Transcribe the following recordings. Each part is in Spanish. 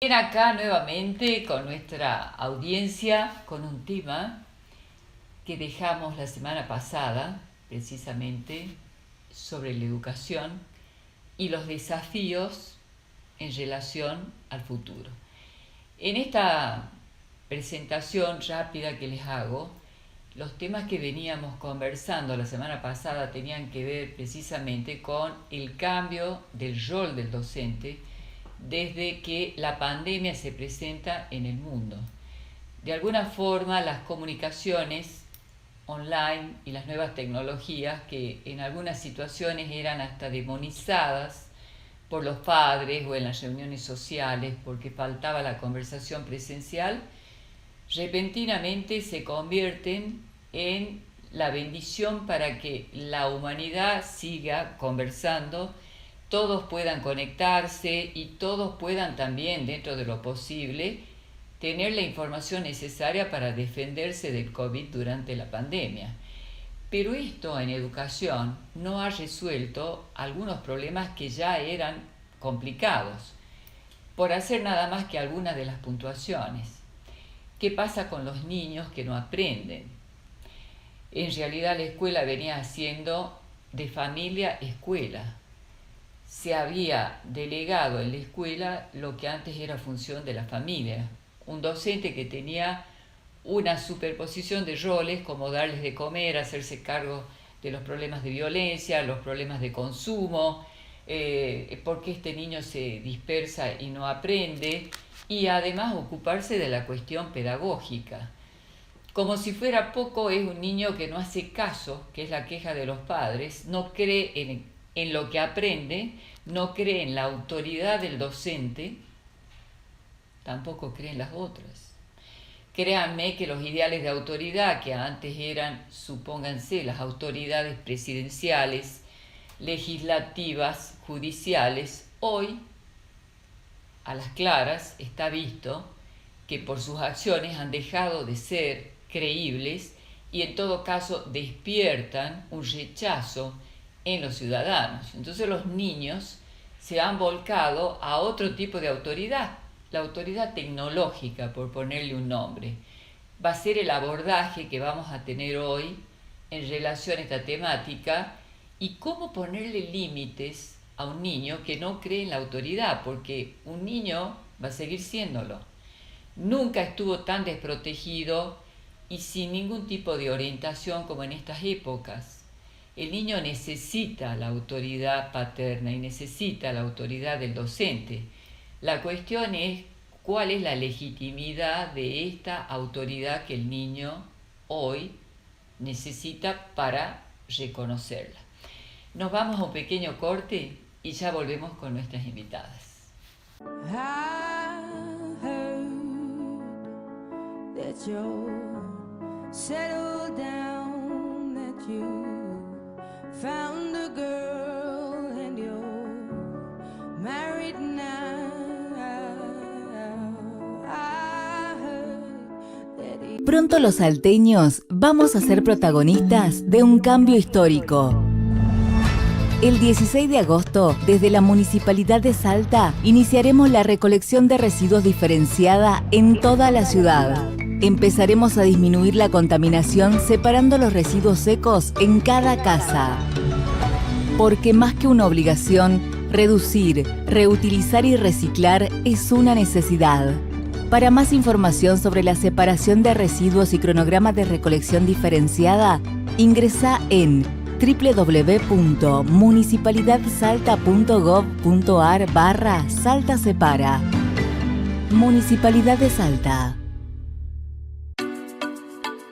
Bien, acá nuevamente con nuestra audiencia, con un tema que dejamos la semana pasada, precisamente sobre la educación y los desafíos en relación al futuro. En esta presentación rápida que les hago, los temas que veníamos conversando la semana pasada tenían que ver precisamente con el cambio del rol del docente desde que la pandemia se presenta en el mundo. De alguna forma, las comunicaciones online y las nuevas tecnologías, que en algunas situaciones eran hasta demonizadas por los padres o en las reuniones sociales porque faltaba la conversación presencial, repentinamente se convierten en la bendición para que la humanidad siga conversando, todos puedan conectarse y todos puedan también, dentro de lo posible, tener la información necesaria para defenderse del COVID durante la pandemia. Pero esto en educación no ha resuelto algunos problemas que ya eran complicados, por hacer nada más que algunas de las puntuaciones. ¿Qué pasa con los niños que no aprenden? En realidad la escuela venía siendo de familia escuela. Se había delegado en la escuela lo que antes era función de la familia. Un docente que tenía una superposición de roles como darles de comer, hacerse cargo de los problemas de violencia, los problemas de consumo, por qué este niño se dispersa y no aprende, y además ocuparse de la cuestión pedagógica. Como si fuera poco, es un niño que no hace caso, que es la queja de los padres, no cree en lo que aprende, no cree en la autoridad del docente, tampoco cree en las otras. Créanme que los ideales de autoridad que antes eran, supónganse, las autoridades presidenciales, legislativas, judiciales, hoy, a las claras, está visto que por sus acciones han dejado de ser creíbles y en todo caso despiertan un rechazo en los ciudadanos. Entonces los niños se han volcado a otro tipo de autoridad, la autoridad tecnológica, por ponerle un nombre. Va a ser el abordaje que vamos a tener hoy en relación a esta temática y cómo ponerle límites a un niño que no cree en la autoridad, porque un niño va a seguir siéndolo. Nunca estuvo tan desprotegido y sin ningún tipo de orientación como en estas épocas. El niño necesita la autoridad paterna y necesita la autoridad del docente. La cuestión es cuál es la legitimidad de esta autoridad que el niño hoy necesita para reconocerla. Nos vamos a un pequeño corte y ya volvemos con nuestras invitadas. I heard that you're settled down, that you found a girl and you're married now. I heard that Pronto los salteños vamos a ser protagonistas de un cambio histórico. El 16 de agosto, desde la Municipalidad de Salta, iniciaremos la recolección de residuos diferenciada en toda la ciudad. Empezaremos a disminuir la contaminación separando los residuos secos en cada casa. Porque más que una obligación, reducir, reutilizar y reciclar es una necesidad. Para más información sobre la separación de residuos y cronograma de recolección diferenciada, ingresa en www.municipalidadsalta.gov.ar/Salta Separa. Municipalidad de Salta.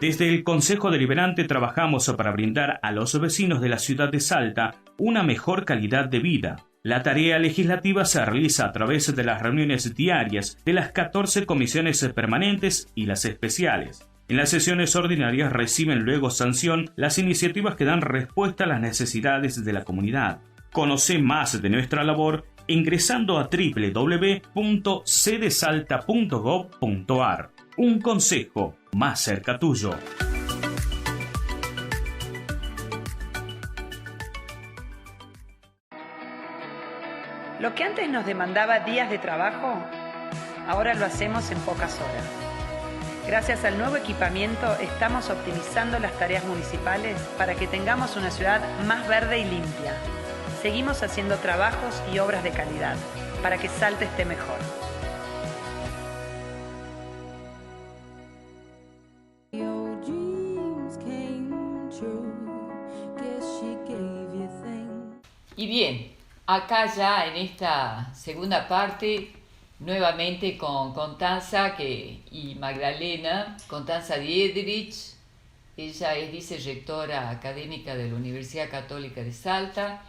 Desde el Consejo Deliberante trabajamos para brindar a los vecinos de la ciudad de Salta una mejor calidad de vida. La tarea legislativa se realiza a través de las reuniones diarias de las 14 comisiones permanentes y las especiales. En las sesiones ordinarias reciben luego sanción las iniciativas que dan respuesta a las necesidades de la comunidad. Conoce más de nuestra labor ingresando a www.cdesalta.gov.ar. Un consejo más cerca tuyo. Lo que antes nos demandaba días de trabajo, Ahora lo hacemos en pocas horas. Gracias al nuevo equipamiento estamos optimizando las tareas municipales para que tengamos una ciudad más verde y limpia. Seguimos haciendo trabajos y obras de calidad para que Salta esté mejor. Your dreams came true. Guess she gave you things. Y bien, acá ya en esta segunda parte, nuevamente con Constanza y Magdalena, Constanza Diederich, ella es vicerrectora académica de la Universidad Católica de Salta,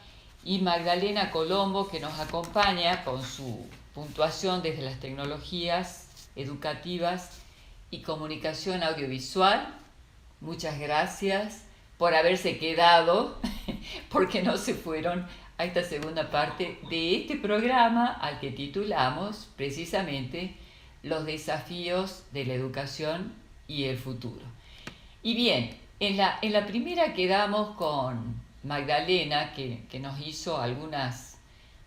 y Magdalena Colombo, que nos acompaña con su puntuación desde las tecnologías educativas y comunicación audiovisual. Muchas gracias por haberse quedado, porque no se fueron a esta segunda parte de este programa al que titulamos precisamente Los desafíos de la educación y el futuro. Y bien, en la primera quedamos con Magdalena, que nos hizo algunas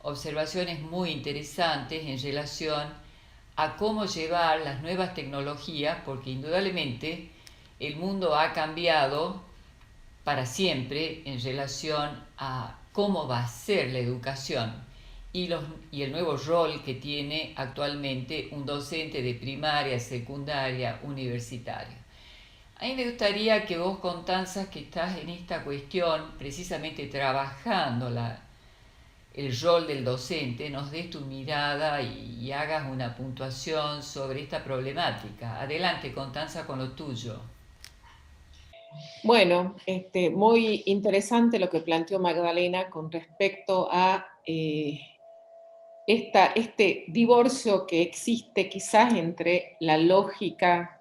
observaciones muy interesantes en relación a cómo llevar las nuevas tecnologías, porque indudablemente el mundo ha cambiado para siempre en relación a cómo va a ser la educación y el nuevo rol que tiene actualmente un docente de primaria, secundaria, universitaria. A mí me gustaría que vos, Constanza, que estás en esta cuestión, precisamente trabajando el rol del docente, nos des tu mirada y hagas una puntuación sobre esta problemática. Adelante, Constanza, con lo tuyo. Bueno, muy interesante lo que planteó Magdalena con respecto a este divorcio que existe quizás entre la lógica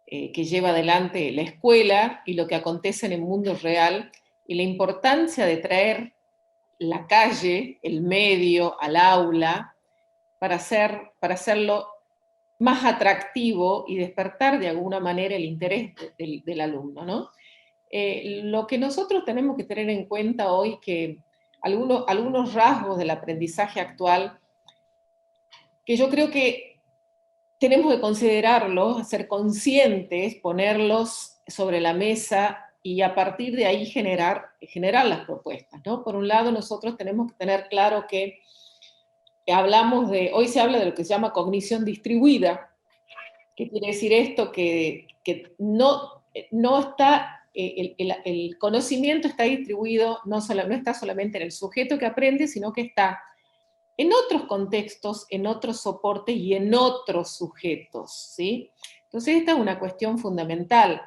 que lleva adelante la escuela y lo que acontece en el mundo real, y la importancia de traer la calle, el medio, al aula, para hacerlo más atractivo y despertar de alguna manera el interés del alumno, ¿no? Lo que nosotros tenemos que tener en cuenta hoy, que algunos rasgos del aprendizaje actual, que yo creo que tenemos que considerarlos, ser conscientes, ponerlos sobre la mesa y a partir de ahí generar las propuestas, ¿no? Por un lado, nosotros tenemos que tener claro que hoy se habla de lo que se llama cognición distribuida. ¿Qué quiere decir esto? Que no está, el conocimiento está distribuido, no está solamente en el sujeto que aprende, sino que está en otros contextos, en otros soportes y en otros sujetos, ¿sí? Entonces esta es una cuestión fundamental.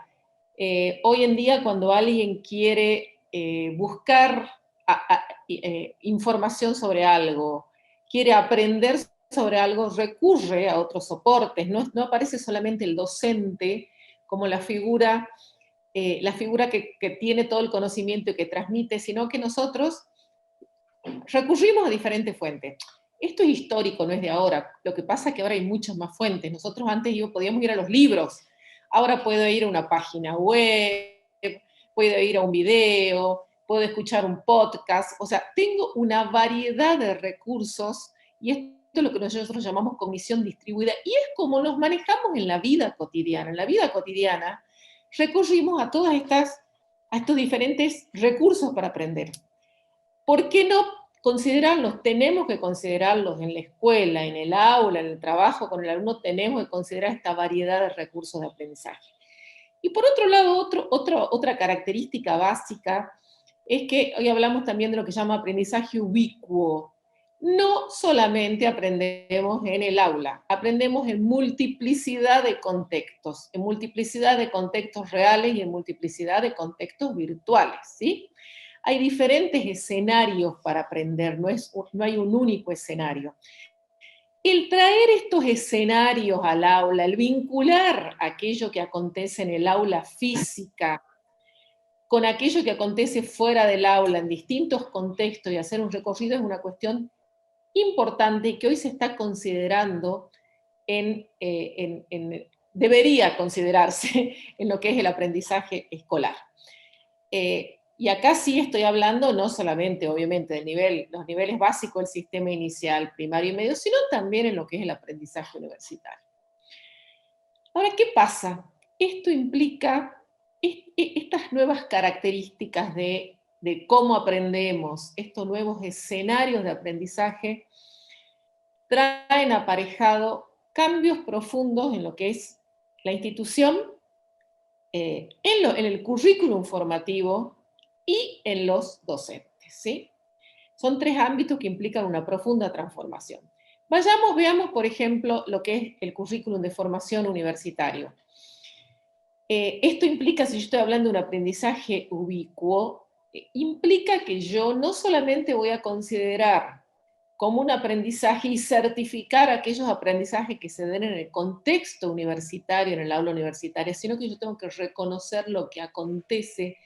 Hoy en día, cuando alguien quiere buscar información sobre algo, quiere aprender sobre algo, recurre a otros soportes, no aparece solamente el docente como la figura que tiene todo el conocimiento y que transmite, sino que nosotros recurrimos a diferentes fuentes. Esto es histórico, no es de ahora. Lo que pasa es que ahora hay muchas más fuentes. Nosotros antes podíamos ir a los libros, ahora puedo ir a una página web, puedo ir a un video, puedo escuchar un podcast, o sea, tengo una variedad de recursos, y esto es lo que nosotros llamamos cognición distribuida, y es como nos manejamos en la vida cotidiana. En la vida cotidiana recurrimos a estos diferentes recursos para aprender. ¿Por qué no considerarlos? Tenemos que considerarlos en la escuela, en el aula, en el trabajo con el alumno, tenemos que considerar esta variedad de recursos de aprendizaje. Y por otro lado, otra característica básica es que hoy hablamos también de lo que se llama aprendizaje ubicuo. No solamente aprendemos en el aula, aprendemos en multiplicidad de contextos reales y en multiplicidad de contextos virtuales, ¿sí? Hay diferentes escenarios para aprender, no hay un único escenario. El traer estos escenarios al aula, el vincular aquello que acontece en el aula física con aquello que acontece fuera del aula, en distintos contextos, y hacer un recorrido es una cuestión importante y que hoy se está considerando, debería considerarse en lo que es el aprendizaje escolar. Y acá sí estoy hablando no solamente, obviamente, los niveles básicos del sistema inicial, primario y medio, sino también en lo que es el aprendizaje universitario. Ahora, ¿qué pasa? Esto implica estas nuevas características de cómo aprendemos, estos nuevos escenarios de aprendizaje, traen aparejado cambios profundos en lo que es la institución, en el currículum formativo y en los docentes, ¿sí? Son tres ámbitos que implican una profunda transformación. Veamos, por ejemplo, lo que es el currículum de formación universitario. Esto implica, si yo estoy hablando de un aprendizaje ubicuo, implica que yo no solamente voy a considerar como un aprendizaje y certificar aquellos aprendizajes que se den en el contexto universitario, en el aula universitaria, sino que yo tengo que reconocer lo que acontece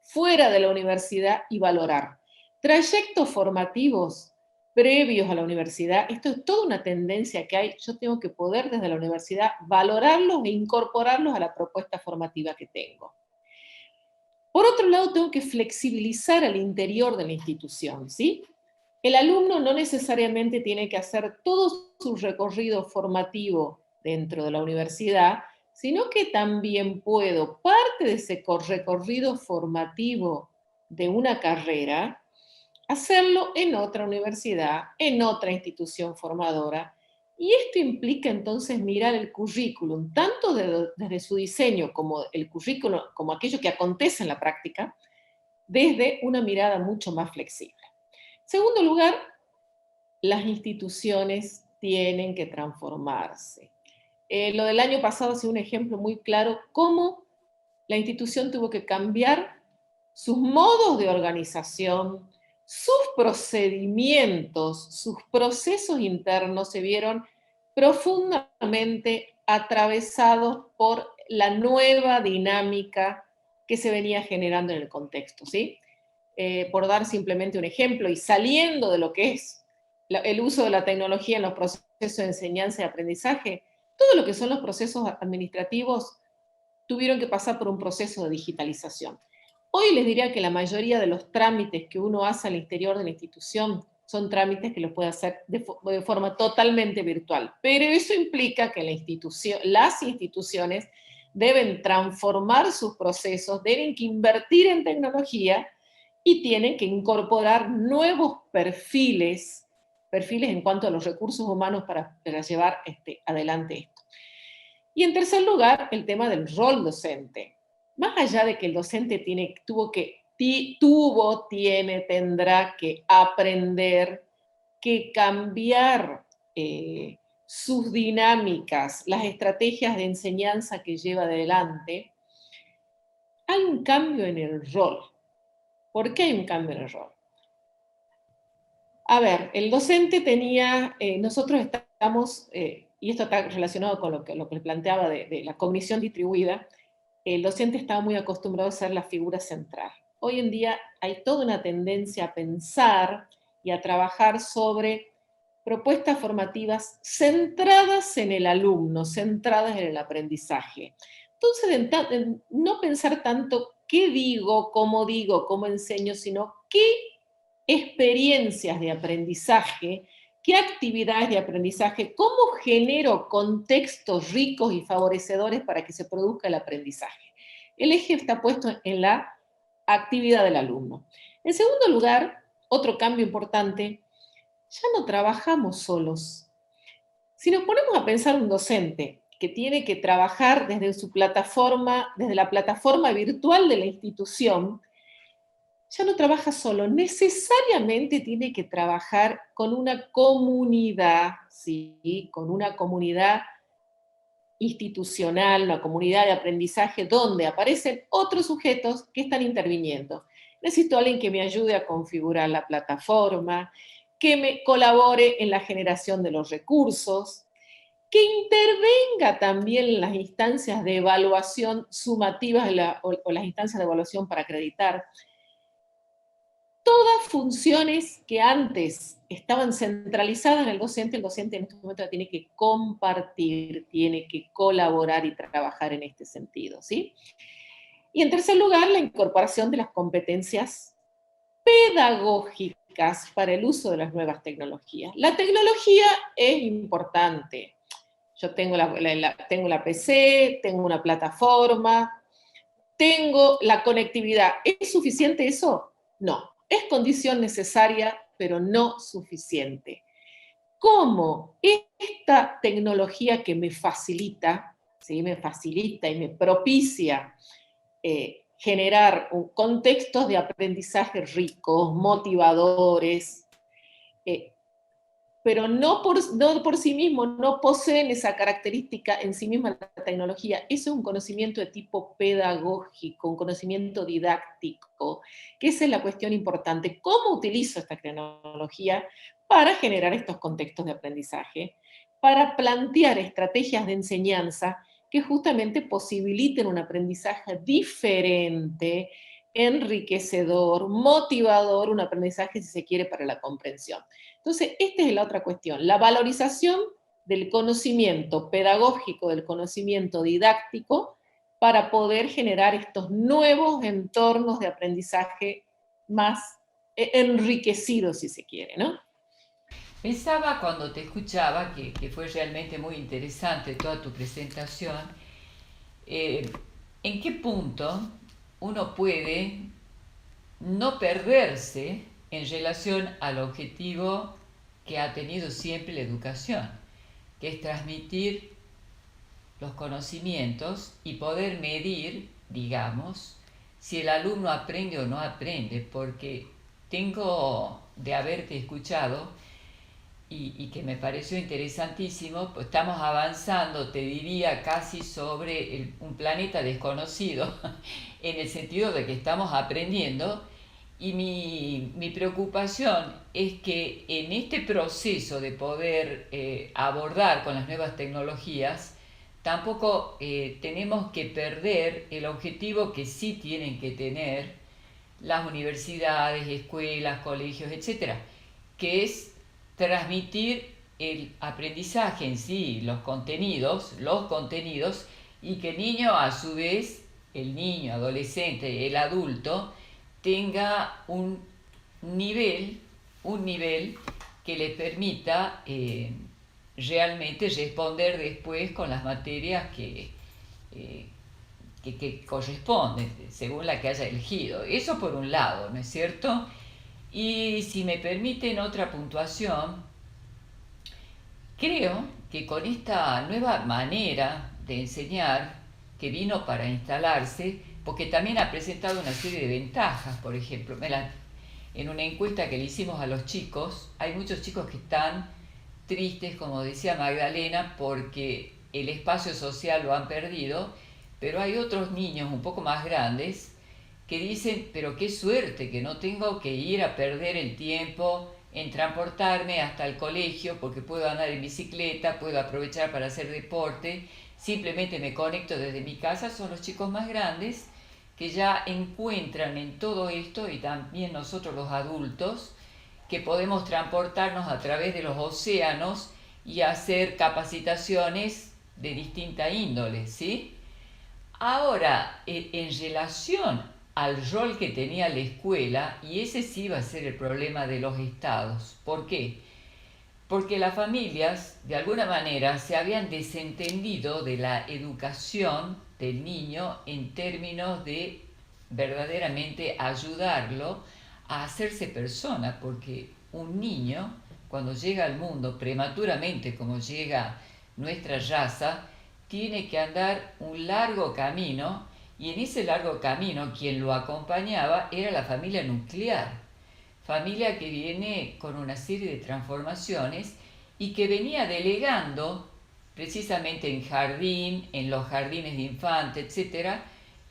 fuera de la universidad y valorar. Trayectos formativos previos a la universidad, esto es toda una tendencia que hay, yo tengo que poder desde la universidad valorarlos e incorporarlos a la propuesta formativa que tengo. Por otro lado, tengo que flexibilizar al interior de la institución, ¿sí? El alumno no necesariamente tiene que hacer todo su recorrido formativo dentro de la universidad, sino que también puedo parte de ese recorrido formativo de una carrera, hacerlo en otra universidad, en otra institución formadora. Y esto implica entonces mirar el currículum, tanto desde su diseño como el currículum, como aquello que acontece en la práctica, desde una mirada mucho más flexible. Segundo lugar, las instituciones tienen que transformarse. Lo del año pasado ha sido un ejemplo muy claro cómo la institución tuvo que cambiar sus modos de organización, sus procedimientos, sus procesos internos se vieron profundamente atravesados por la nueva dinámica que se venía generando en el contexto, ¿sí? Por dar simplemente un ejemplo, y saliendo de lo que es el uso de la tecnología en los procesos de enseñanza y aprendizaje, todo lo que son los procesos administrativos tuvieron que pasar por un proceso de digitalización. Hoy les diría que la mayoría de los trámites que uno hace al interior de la institución son trámites que los puede hacer de forma totalmente virtual, pero eso implica que las instituciones deben transformar sus procesos, deben que invertir en tecnología y tienen que incorporar nuevos perfiles en cuanto a los recursos humanos para llevar adelante esto. Y en tercer lugar, el tema del rol docente. Más allá de que el docente tendrá que aprender, que cambiar sus dinámicas, las estrategias de enseñanza que lleva adelante, hay un cambio en el rol. ¿Por qué hay un cambio en el rol? A ver, el docente nosotros estamos, y esto está relacionado con lo que les planteaba de la cognición distribuida, el docente estaba muy acostumbrado a ser la figura central. Hoy en día hay toda una tendencia a pensar y a trabajar sobre propuestas formativas centradas en el alumno, centradas en el aprendizaje. Entonces, no pensar tanto qué digo, cómo enseño, sino qué experiencias de aprendizaje, qué actividades de aprendizaje, cómo genero contextos ricos y favorecedores para que se produzca el aprendizaje. El eje está puesto en la actividad del alumno. En segundo lugar, otro cambio importante, ya no trabajamos solos. Si nos ponemos a pensar un docente que tiene que trabajar desde la plataforma virtual de la institución, ya no trabaja solo, necesariamente tiene que trabajar con una comunidad, ¿sí? Con una comunidad institucional, una comunidad de aprendizaje donde aparecen otros sujetos que están interviniendo. Necesito a alguien que me ayude a configurar la plataforma, que me colabore en la generación de los recursos, que intervenga también en las instancias de evaluación sumativas o las instancias de evaluación para acreditar. Todas funciones que antes estaban centralizadas en el docente en este momento tiene que compartir, tiene que colaborar y trabajar en este sentido, ¿sí? Y en tercer lugar, la incorporación de las competencias pedagógicas para el uso de las nuevas tecnologías. La tecnología es importante. Yo tengo tengo la PC, tengo una plataforma, tengo la conectividad. ¿Es suficiente eso? No. Es condición necesaria, pero no suficiente. ¿Cómo esta tecnología que me facilita, ¿sí? Me facilita y me propicia generar contextos de aprendizaje ricos, motivadores, pero no por sí mismo, no poseen esa característica en sí misma la tecnología. Eso es un conocimiento de tipo pedagógico, un conocimiento didáctico, que esa es la cuestión importante. ¿Cómo utilizo esta tecnología para generar estos contextos de aprendizaje? Para plantear estrategias de enseñanza que justamente posibiliten un aprendizaje diferente, enriquecedor, motivador, un aprendizaje, si se quiere, para la comprensión. Entonces, esta es la otra cuestión, la valorización del conocimiento pedagógico, del conocimiento didáctico, para poder generar estos nuevos entornos de aprendizaje más enriquecidos, si se quiere, ¿no? Pensaba cuando te escuchaba, que fue realmente muy interesante toda tu presentación, en qué punto uno puede no perderse en relación al objetivo que ha tenido siempre la educación, que es transmitir los conocimientos y poder medir, digamos, si el alumno aprende o no aprende, porque tengo de haberte escuchado y que me pareció interesantísimo, pues estamos avanzando, te diría, casi sobre un planeta desconocido, en el sentido de que estamos aprendiendo, y mi preocupación es que en este proceso de poder abordar con las nuevas tecnologías, tampoco tenemos que perder el objetivo que sí tienen que tener las universidades, escuelas, colegios, etcétera, que es transmitir el aprendizaje en sí, los contenidos, y que el niño a su vez, el niño, adolescente, el adulto, tenga un nivel que le permita realmente responder después con las materias que corresponden, según la que haya elegido. Eso por un lado, ¿no es cierto? Y si me permiten otra puntuación, creo que con esta nueva manera de enseñar que vino para instalarse, porque también ha presentado una serie de ventajas, por ejemplo, en una encuesta que le hicimos a los chicos, hay muchos chicos que están tristes, como decía Magdalena, porque el espacio social lo han perdido, pero hay otros niños un poco más grandes que dicen, pero qué suerte que no tengo que ir a perder el tiempo en transportarme hasta el colegio porque puedo andar en bicicleta, puedo aprovechar para hacer deporte, simplemente me conecto desde mi casa. Son los chicos más grandes que ya encuentran en todo esto, y también nosotros los adultos, que podemos transportarnos a través de los océanos y hacer capacitaciones de distinta índole, ¿sí? Ahora, en relación al rol que tenía la escuela, y ese sí va a ser el problema de los estados. ¿Por qué? Porque las familias, de alguna manera, se habían desentendido de la educación del niño en términos de verdaderamente ayudarlo a hacerse persona, porque un niño, cuando llega al mundo prematuramente, como llega nuestra raza, tiene que andar un largo camino, y en ese largo camino quien lo acompañaba era la familia nuclear, familia que viene con una serie de transformaciones y que venía delegando precisamente en jardín, en los jardines de infantes, etcétera,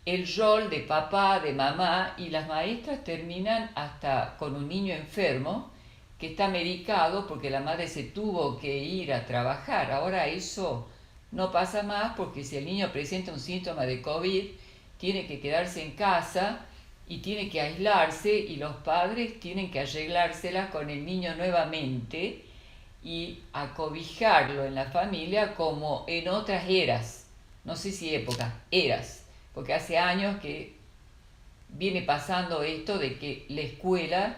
el rol de papá, de mamá, y las maestras terminan hasta con un niño enfermo que está medicado porque la madre se tuvo que ir a trabajar. Ahora eso no pasa más, porque si el niño presenta un síntoma de COVID, tiene que quedarse en casa y tiene que aislarse, y los padres tienen que arreglárselas con el niño nuevamente y acobijarlo en la familia como en otras eras, no sé si época, eras, porque hace años que viene pasando esto de que la escuela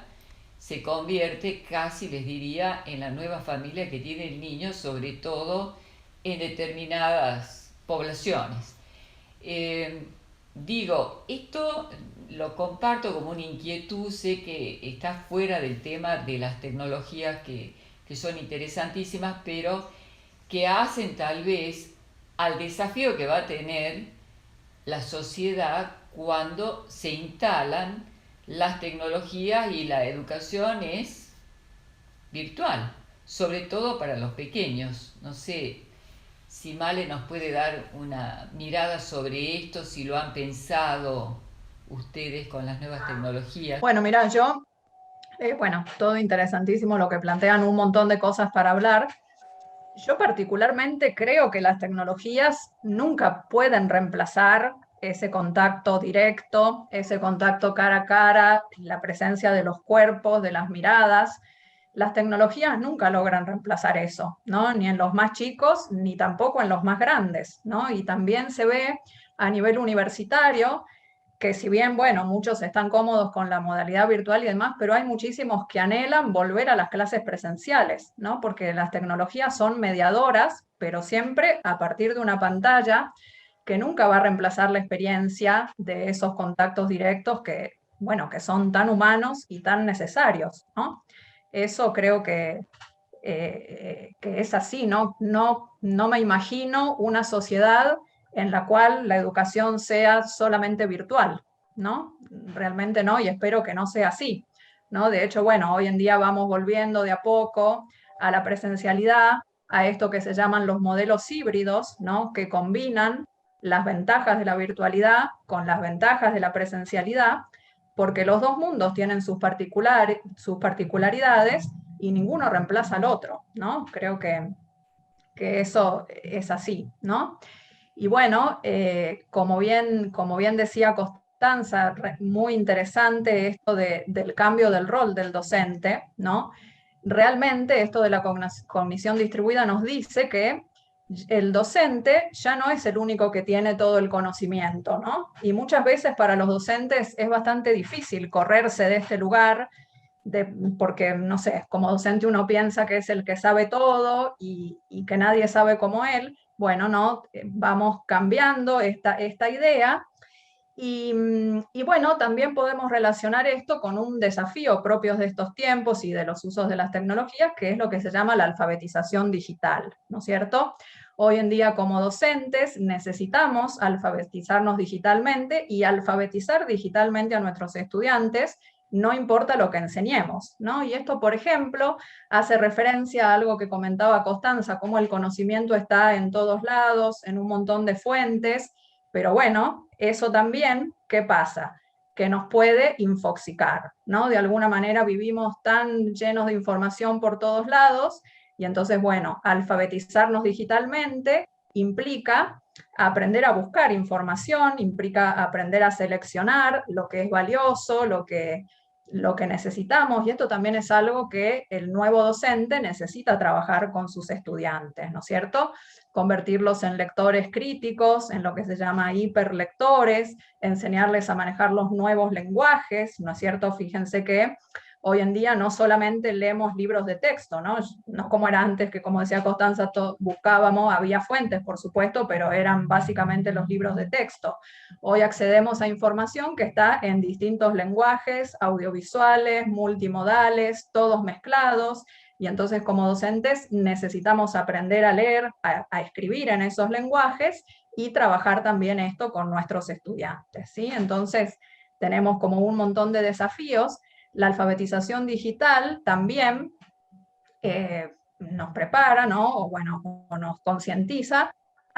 se convierte casi, les diría, en la nueva familia que tiene el niño, sobre todo en determinadas poblaciones. Digo, esto lo comparto como una inquietud, sé que está fuera del tema de las tecnologías que son interesantísimas, pero que hacen tal vez al desafío que va a tener la sociedad cuando se instalan las tecnologías y la educación es virtual, sobre todo para los pequeños. No sé si Male nos puede dar una mirada sobre esto, si lo han pensado ustedes con las nuevas tecnologías. Bueno, mira, bueno, todo interesantísimo lo que plantean, un montón de cosas para hablar. Yo particularmente creo que las tecnologías nunca pueden reemplazar ese contacto directo, ese contacto cara a cara, la presencia de los cuerpos, de las miradas. Las tecnologías nunca logran reemplazar eso, ¿no? Ni en los más chicos, ni tampoco en los más grandes, ¿no? Y también se ve a nivel universitario que si bien, bueno, muchos están cómodos con la modalidad virtual y demás, pero hay muchísimos que anhelan volver a las clases presenciales, ¿no? Porque las tecnologías son mediadoras, pero siempre a partir de una pantalla que nunca va a reemplazar la experiencia de esos contactos directos que, bueno, que son tan humanos y tan necesarios, ¿no? Eso creo que es así, ¿no? No me imagino una sociedad en la cual la educación sea solamente virtual, ¿no? Realmente no, y espero que no sea así, ¿no? De hecho, bueno, hoy en día vamos volviendo de a poco a la presencialidad, a esto que se llaman los modelos híbridos, ¿no? Que combinan las ventajas de la virtualidad con las ventajas de la presencialidad, porque los dos mundos tienen sus particularidades y ninguno reemplaza al otro, ¿no? Creo que eso es así, ¿no? Y bueno, como bien decía Constanza, muy interesante esto del cambio del rol del docente, ¿no? Realmente esto de la cognición distribuida nos dice que el docente ya no es el único que tiene todo el conocimiento, ¿no? Y muchas veces para los docentes es bastante difícil correrse de este lugar, porque, no sé, como docente uno piensa que es el que sabe todo y que nadie sabe como él. Bueno, no, vamos cambiando esta idea y bueno, también podemos relacionar esto con un desafío propio de estos tiempos y de los usos de las tecnologías, que es lo que se llama la alfabetización digital, ¿no es cierto? Hoy en día como docentes necesitamos alfabetizarnos digitalmente y alfabetizar digitalmente a nuestros estudiantes, no importa lo que enseñemos, ¿no? Y esto, por ejemplo, hace referencia a algo que comentaba Constanza, cómo el conocimiento está en todos lados, en un montón de fuentes, pero bueno, eso también, ¿qué pasa? Que nos puede infoxicar, ¿no? De alguna manera vivimos tan llenos de información por todos lados, y entonces, bueno, alfabetizarnos digitalmente implica aprender a buscar información, implica aprender a seleccionar lo que es valioso, lo que necesitamos, y esto también es algo que el nuevo docente necesita trabajar con sus estudiantes, ¿no es cierto? Convertirlos en lectores críticos, en lo que se llama hiperlectores, enseñarles a manejar los nuevos lenguajes, ¿no es cierto? Fíjense que hoy en día no solamente leemos libros de texto, ¿no? No como era antes, que como decía Constanza, buscábamos, había fuentes, por supuesto, pero eran básicamente los libros de texto. Hoy accedemos a información que está en distintos lenguajes, audiovisuales, multimodales, todos mezclados, y entonces como docentes necesitamos aprender a leer, a escribir en esos lenguajes y trabajar también esto con nuestros estudiantes, ¿sí? Entonces tenemos como un montón de desafíos. La alfabetización digital también nos prepara, ¿no? O nos concientiza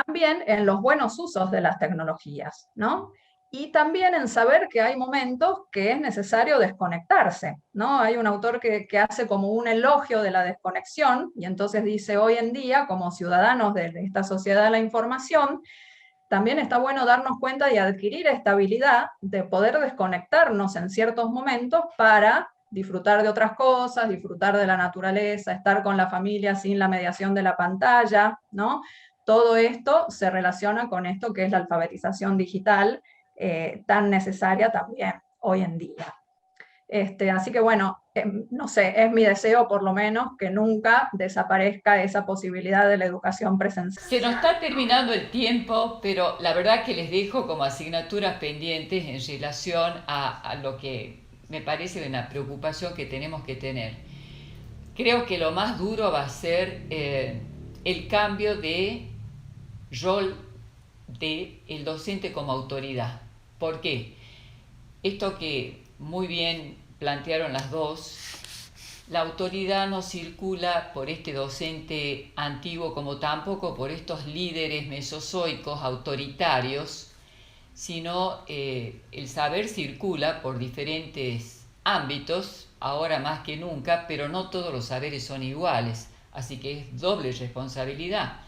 también en los buenos usos de las tecnologías, ¿no? Y también en saber que hay momentos que es necesario desconectarse, ¿no? Hay un autor que hace como un elogio de la desconexión, y entonces dice, hoy en día, como ciudadanos de esta sociedad de la información, también está bueno darnos cuenta y adquirir esta habilidad de poder desconectarnos en ciertos momentos para disfrutar de otras cosas, disfrutar de la naturaleza, estar con la familia sin la mediación de la pantalla, ¿no? Todo esto se relaciona con esto que es la alfabetización digital, tan necesaria también hoy en día. Así que bueno, no sé, es mi deseo por lo menos que nunca desaparezca esa posibilidad de la educación presencial. Se nos está terminando el tiempo, pero la verdad que les dejo como asignaturas pendientes en relación a lo que me parece una preocupación que tenemos que tener. Creo que lo más duro va a ser el cambio de rol del docente como autoridad. ¿Por qué? Esto que muy bien plantearon las dos, la autoridad no circula por este docente antiguo como tampoco por estos líderes mesozoicos autoritarios, sino el saber circula por diferentes ámbitos, ahora más que nunca, pero no todos los saberes son iguales, así que es doble responsabilidad.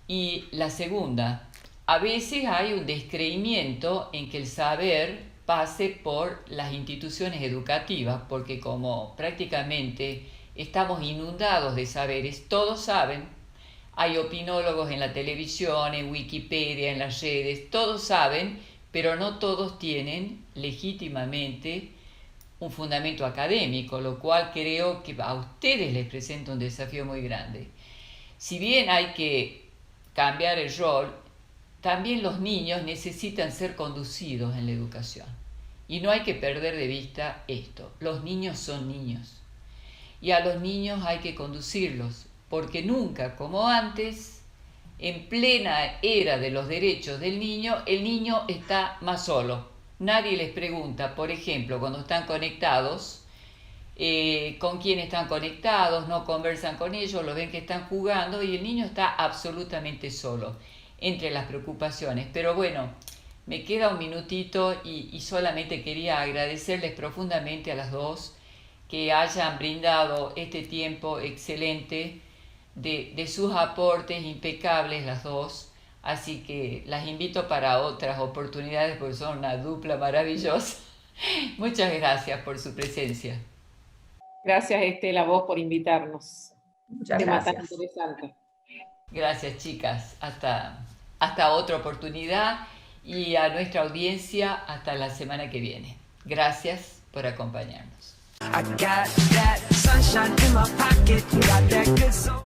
Y la segunda, a veces hay un descreimiento en que el saber pase por las instituciones educativas, porque como prácticamente estamos inundados de saberes, todos saben, hay opinólogos en la televisión, en Wikipedia, en las redes, todos saben, pero no todos tienen legítimamente un fundamento académico, lo cual creo que a ustedes les presenta un desafío muy grande. Si bien hay que cambiar el rol, también los niños necesitan ser conducidos en la educación. Y no hay que perder de vista esto. Los niños son niños. Y a los niños hay que conducirlos, porque nunca, como antes, en plena era de los derechos del niño, el niño está más solo. Nadie les pregunta, por ejemplo, cuando están conectados, con quién están conectados, no conversan con ellos, lo ven que están jugando y el niño está absolutamente solo entre las preocupaciones. Pero bueno, me queda un minutito y solamente quería agradecerles profundamente a las dos que hayan brindado este tiempo excelente de sus aportes impecables las dos. Así que las invito para otras oportunidades porque son una dupla maravillosa. Muchas gracias por su presencia. Gracias, Estela, a vos por invitarnos. Muchas Tema tan gracias. interesante. Gracias, chicas. Hasta otra oportunidad y a nuestra audiencia hasta la semana que viene. Gracias por acompañarnos.